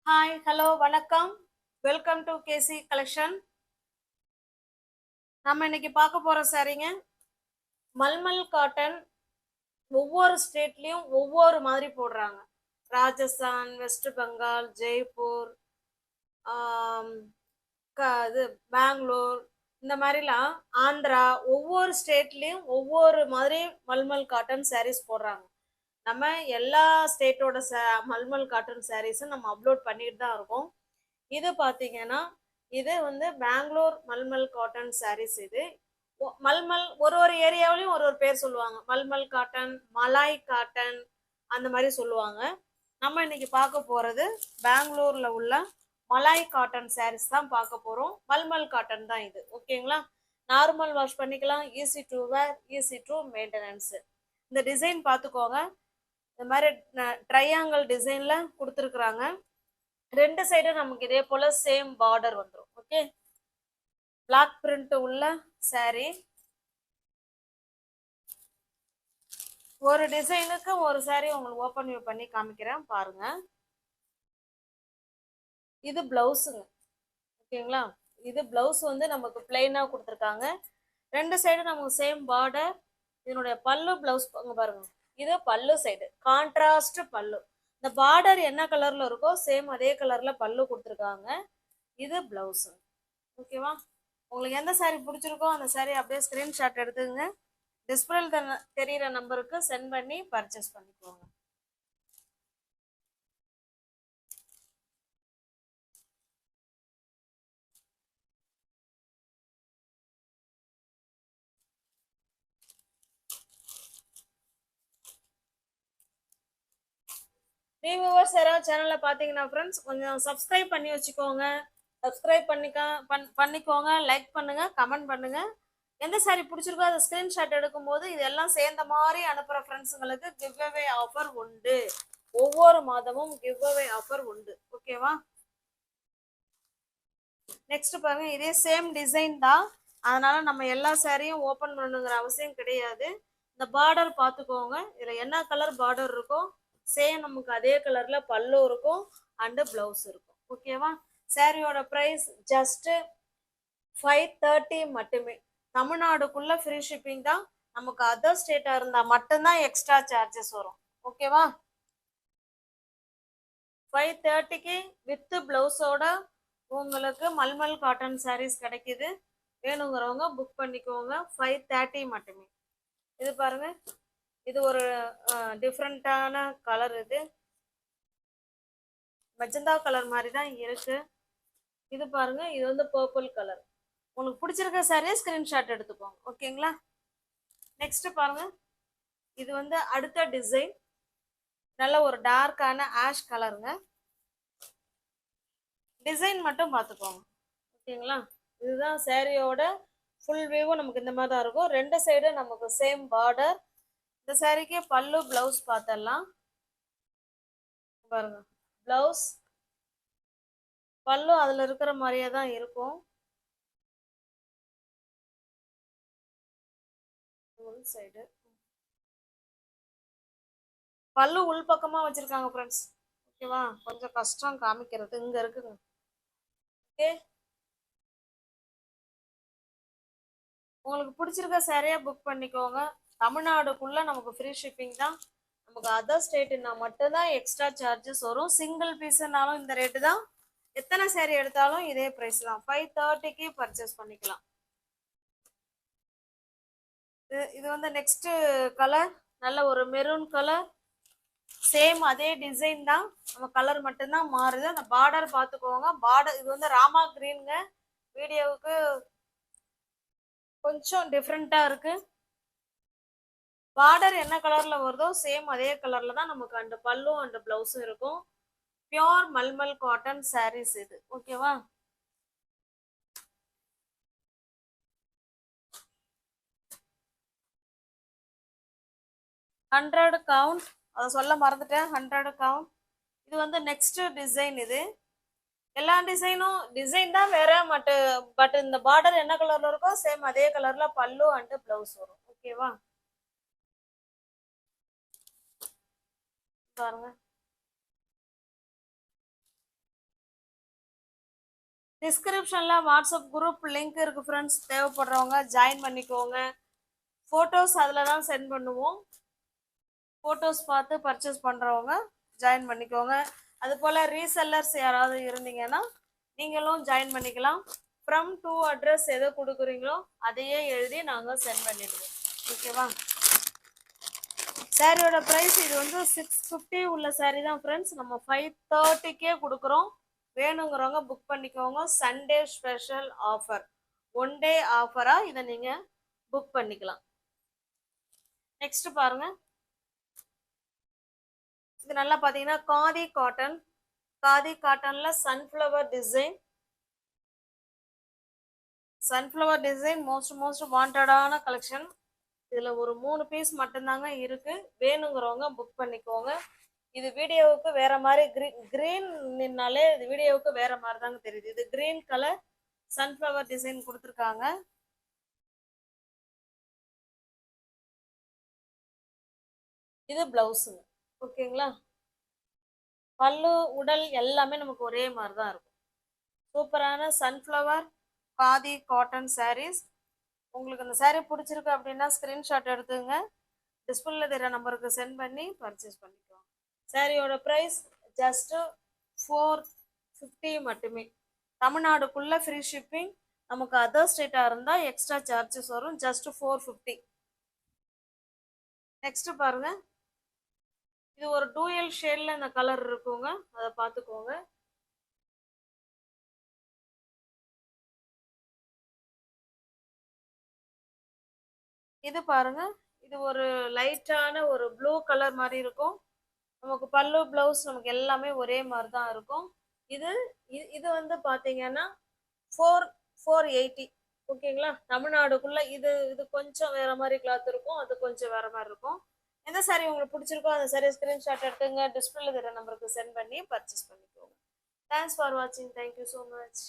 Hi hello வணக்கம். Welcome to KC collection. நம்ம இன்னைக்கு பார்க்க போற சாரீங்க மல்மல் காட்டன். ஒவ்வொரு ஸ்டேட்லயும் ஒவ்வொரு மாதிரி போடுறாங்க. ராஜஸ்தான், வெஸ்ட் பெங்கால், ஜெய்ப்பூர், ஆம், இது பெங்களூர், இந்த மாதிரிலாம் ஆந்திரா, ஒவ்வொரு ஸ்டேட்லயும் ஒவ்வொரு மாதிரி மல்மல் காட்டன் சாரீஸ் போடுறாங்க. நம்ம எல்லா ஸ்டேட்டோட மல்மல் காட்டன் சாரீஸும் நம்ம அப்லோட் பண்ணிட்டு தான் இருக்கோம். இது பார்த்தீங்கன்னா இது வந்து பெங்களூர் மல்மல் காட்டன் சாரீஸ். இது மல்மல் ஒரு ஒரு ஏரியாவிலையும் ஒரு ஒரு பேர் சொல்லுவாங்க. மல்மல் காட்டன், மலாய் காட்டன், அந்த மாதிரி சொல்லுவாங்க. நம்ம இன்னைக்கு பார்க்க போறது பெங்களூர்ல உள்ள மலாய் காட்டன் சாரீஸ் தான் பார்க்க போறோம். மல்மல் காட்டன் தான் இது. ஓகேங்களா? நார்மல் வாஷ் பண்ணிக்கலாம், easy to wear, easy to maintenance. இந்த டிசைன் பார்த்துக்கோங்க. இந்த மாதிரி ட்ரையாங்கிள் டிசைன்ல கொடுத்துருக்குறாங்க. ரெண்டு சைடும் நமக்கு இதே போல சேம் பார்டர் வந்துடும். ஓகே, பிளாக் பிரிண்ட் உள்ள சாரி. ஒரு டிசைனுக்கு ஒரு சாரி உங்களுக்கு ஓப்பன் வியூ பண்ணி காமிக்கிறேன் பாருங்க. இது பிளவுஸுங்க. ஓகேங்களா? இது பிளவுஸ் வந்து நமக்கு பிளெயினா கொடுத்துருக்காங்க. ரெண்டு சைடும் நமக்கு சேம் பார்டர். இதனுடைய பல்லு பிளவுஸ் பாருங்க. இது பல்லு சைடு கான்ட்ராஸ்ட் பல்லு. இந்த பார்டர் என்ன கலர்ல இருக்கோ சேம் அதே கலர்ல பல்லு கொடுத்துருக்காங்க. இது பிளவுஸ். ஓகேவா? உங்களுக்கு எந்த சாரி பிடிச்சிருக்கோ அந்த சாரி அப்படியே ஸ்கிரீன்ஷாட் எடுத்துங்க. டிஸ்பிளேல தெரியிற நம்பருக்கு சென்ட் பண்ணி பர்ச்சேஸ் பண்ணிக்கோங்க. வியூவர்ஸ் யாராவது சேனல்ல பாத்தீங்கன்னா ஃப்ரெண்ட்ஸ் கொஞ்சம் சப்ஸ்கிரைப் பண்ணி வச்சுக்கோங்க. சப்ஸ்கிரைப் பண்ணிக்கோங்க, லைக் பண்ணுங்க, கமெண்ட் பண்ணுங்க. எந்த சாரி பிடிச்சிருக்கோ அதை ஸ்கிரீன்ஷாட் எடுக்கும்போது இதெல்லாம் சேர்ந்த மாதிரி அனுப்புற ஃப்ரெண்ட்ஸுங்களுக்கு கிவ் அவே ஆஃபர் உண்டு. ஒவ்வொரு மாதமும் கிவ் அவே ஆஃபர் உண்டு. ஓகேவா? நெக்ஸ்ட் பாருங்க, இதே சேம் டிசைன் தான். அதனால நம்ம எல்லா சாரியும் ஓப்பன் பண்ணுங்கிற அவசியம் கிடையாது. இந்த பார்டர் பார்த்துக்கோங்க. இதுல என்ன கலர் பார்டர் இருக்கோ சேம் நமக்கு அதே கலர்ல பல்லு இருக்கும் அண்ட் பிளவுஸ் இருக்கும். ஓகேவா? சாரியோட பிரைஸ் ஜஸ்ட் 530 மட்டுமே. தமிழ்நாடுக்குள்ள ஃப்ரீ ஷிப்பிங் தான். நமக்கு அதர் ஸ்டேட்டா இருந்தா மட்டும்தான் எக்ஸ்ட்ரா சார்ஜஸ் வரும். ஓகேவா? 530க்கு வித் பிளவுஸோட உங்களுக்கு மல்மல் காட்டன் சாரீஸ் கிடைக்குது. வேணுங்கிறவங்க புக் பண்ணிக்கோங்க. 530 மட்டுமே. இது பாருங்க, இது ஒரு டிஃப்ரெண்டான கலர். இது மெஜந்தா கலர் மாதிரி தான் இருக்கு. இது பாருங்க, இது வந்து பர்பிள் கலர். உங்களுக்கு பிடிச்சிருக்க சாரியை ஸ்கிரீன்ஷாட் எடுத்துக்கோங்க. ஓகேங்களா? நெக்ஸ்ட் பாருங்க, இது வந்து அடுத்த டிசைன். நல்ல ஒரு டார்க்கான ஆஷ் கலருங்க. டிசைன் மட்டும் பார்த்துக்கோங்க. ஓகேங்களா? இதுதான் சாரியோட ஃபுல் வியூவும் நமக்கு இந்த மாதிரி தான் இருக்கும். ரெண்டு சைடும் நமக்கு சேம் பார்டர். இந்த சாரிக்கு பல்லு பிளவுஸ் பார்த்தலாம் பாருங்க. பிளவுஸ் பல்லு அதுல இருக்கிற மாதிரியே தான் இருக்கும். உள் சைடு பல்லு உள் பக்கமா வச்சிருக்காங்க ஃப்ரெண்ட்ஸ். ஓகேவா? கொஞ்சம் கஷ்டம் காமிக்கிறது. இங்க இருக்குங்க. ஓகே, உங்களுக்கு பிடிச்சிருக்க சாரியா புக் பண்ணிக்கோங்க. தமிழ்நாடுக்குள்ள நமக்கு ஃப்ரீ ஷிப்பிங் தான். நமக்கு அதர் ஸ்டேட்னா மட்டும்தான் எக்ஸ்ட்ரா சார்ஜஸ் வரும். சிங்கிள் பீஸ்னாலும் இந்த ரேட்டு தான். எத்தனை சாரி எடுத்தாலும் இதே பிரைஸ் தான். 530க்கு பர்ச்சேஸ் பண்ணிக்கலாம். இது வந்து நெக்ஸ்ட் கலர் நல்ல ஒரு மெரூன் கலர். சேம் அதே டிசைன் தான், நம்ம கலர் மட்டும்தான் மாறுது. அந்த பார்டர் பார்த்துக்கோங்க. பார்டர் இது வந்து ராமா கிரீனுங்க. வீடியோவுக்கு கொஞ்சம் டிஃப்ரெண்டா இருக்கு. பார்டர் என்ன கலர்ல வருதோ சேம் அதே கலர்ல தான் நமக்கு அந்த பல்லும் அந்த பிளவுஸும் இருக்கும். பியோர் மல்மல் காட்டன் சாரீஸ் இது. ஓகேவா? ஹண்ட்ரட் கவுண்ட், அதை சொல்ல மறந்துட்டேன். 100 கவுண்ட். இது வந்து நெக்ஸ்ட் டிசைன். இது எல்லா டிசைன் தான் வேற பட் இந்த பார்டர் என்ன கலர்ல இருக்கோ சேம் அதே கலர்ல பல்லு அண்ட் பிளவுஸ் வரும். ஓகேவா? பாருங்க, டிஸ்கிரிப்ஷன்ல வாட்ஸ்அப் குரூப் லிங்க் இருக்கு ஃப்ரெண்ட்ஸ், தேவைப்படுறவங்க ஜாயின் பண்ணிக்கோங்க. ஃபோட்டோஸ் அதில் தான் சென்ட் பண்ணுவோம். ஃபோட்டோஸ் பார்த்து பர்ச்சேஸ் பண்ணுறவங்க ஜாயின் பண்ணிக்கோங்க. அது போல் ரீசெல்லர்ஸ் யாராவது இருந்தீங்கன்னா நீங்களும் ஜாயின் பண்ணிக்கலாம். ஃப்ரம் டு அட்ரஸ் எதை கொடுக்குறீங்களோ அதையே எழுதி நாங்கள் சென்ட் பண்ணிடுவோம். ஓகேவா? சாரியோட ப்ரைஸ் இது வந்து 650 உள்ள சாரி தான் ஃப்ரெண்ட்ஸ். நம்ம 530க்கே கொடுக்குறோம். வேணுங்கிறவங்க புக் பண்ணிக்கோங்க. சண்டே ஸ்பெஷல் ஆஃபர், 1 டே ஆஃபராக இதை நீங்கள் புக் பண்ணிக்கலாம். நெக்ஸ்ட் பாருங்க, இது நல்லா பார்த்தீங்கன்னா காதி காட்டன். காதி காட்டன்ல sunflower design. Sunflower design most வாண்டடான கலெக்ஷன். இதுல ஒரு 3 பீஸ் மட்டும்தாங்க இருக்கு. வேணுங்கிறவங்க புக் பண்ணிக்கோங்க. இது வீடியோவுக்கு வேற மாதிரி கிரீன்னாலே இது வீடியோவுக்கு வேற மாதிரி தாங்க தெரியுது. இது கிரீன் கலர் சன்ஃப்ளவர் டிசைன் கொடுத்துருக்காங்க. இது பிளவுஸுங்க. ஓகேங்களா? பல்லு உடல் எல்லாமே நமக்கு ஒரே மாதிரி தான் இருக்கும். சூப்பரான சன்ஃப்ளவர் காதி காட்டன் சாரீஸ். உங்களுக்கு இந்த சாரீ பிடிச்சிருக்கு அப்படின்னா ஸ்க்ரீன்ஷாட் எடுத்துங்க, டிஸ்பிளேல தெரிய நம்பருக்கு சென்ட் பண்ணி பர்ச்சேஸ் பண்ணிக்கலாம். சாரியோட ப்ரைஸ் ஜஸ்ட் 450 மட்டுமே. தமிழ்நாடுக்குள்ள ஃப்ரீ ஷிப்பிங். நமக்கு அதர் ஸ்டேட்டாக இருந்தால் எக்ஸ்ட்ரா சார்ஜஸ் வரும். ஜஸ்ட் 450. நெக்ஸ்ட் பாருங்க, இது ஒரு டூயல் ஷேட்ல இந்த கலர் இருக்குங்க, அதை பார்த்துக்கோங்க. இது பாருங்க, இது ஒரு லைட்டான ஒரு ப்ளூ கலர் மாதிரி இருக்கும். நமக்கு பல்லு பிளவுஸ் நமக்கு எல்லாமே ஒரே மாதிரி தான் இருக்கும். இது இது வந்து பார்த்தீங்கன்னா 480. ஓகேங்களா? தமிழ்நாடுக்குள்ள இது இது கொஞ்சம் வேற மாதிரி கிளாத் இருக்கும், அது கொஞ்சம் வேற மாதிரி இருக்கும். எந்த சாரி உங்களுக்கு பிடிச்சிருக்கோ அந்த சாரி ஸ்கிரீன்ஷாட் எடுத்துங்க, டிஸ்பிளேல தெரிய நம்பருக்கு சென்ட் பண்ணி பர்ச்சேஸ் பண்ணிக்கோங்க. தேங்க்ஸ் ஃபார் வாட்சிங். Thank you so much.